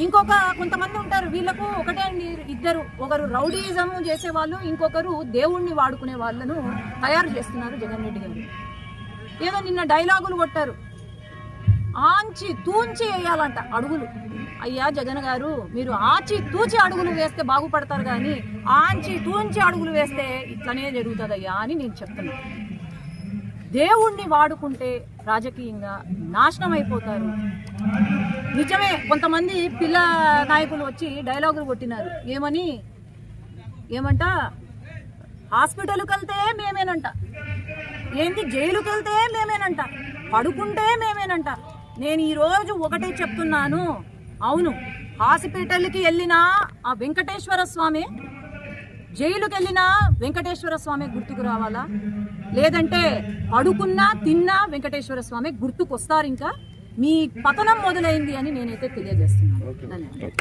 ఇంకొక కొంతమంది ఉంటారు, వీళ్ళకు ఒకటే ఇద్దరు, ఒకరు రౌడీజం చేసేవాళ్ళు, ఇంకొకరు దేవుణ్ణి వాడుకునే వాళ్ళను తయారు చేస్తున్నారు జగన్ రెడ్డి గారు. ఏదో నిన్న డైలాగులు కొట్టారు, ఆంచి తూంచి వేయాలంట అడుగులు. అయ్యా జగన్ గారు, మీరు ఆచి తూచి అడుగులు వేస్తే బాగుపడతారు, కానీ ఆంచి తూంచి అడుగులు వేస్తే ఇట్లనే జరుగుతుందయ్యా అని నేను చెప్తున్నాను. దేవుణ్ణి వాడుకుంటే రాజకీయంగా నాశనం అయిపోతారు. నిజమే, కొంతమంది పిల్ల నాయకులు వచ్చి డైలాగులు కొట్టినారు. ఏమంట హాస్పిటల్కి వెళ్తే మేమేనంట, ఏంటి జైలుకి వెళ్తే మేమేనంట, పడుకుంటే మేమేనంట. నేను ఈరోజు ఒకటే చెప్తున్నాను, అవును, హాస్పిటల్కి వెళ్ళినా ఆ వెంకటేశ్వర స్వామి, జైలుకి వెళ్ళినా వెంకటేశ్వర స్వామి గుర్తుకు రావాలా, లేదంటే పడుకున్నా తిన్నా వెంకటేశ్వర స్వామి గుర్తుకొస్తారు. ఇంకా మీ పతనం మొదలైంది అని నేనైతే తెలియజేస్తున్నాను. ధన్యవాదాలు.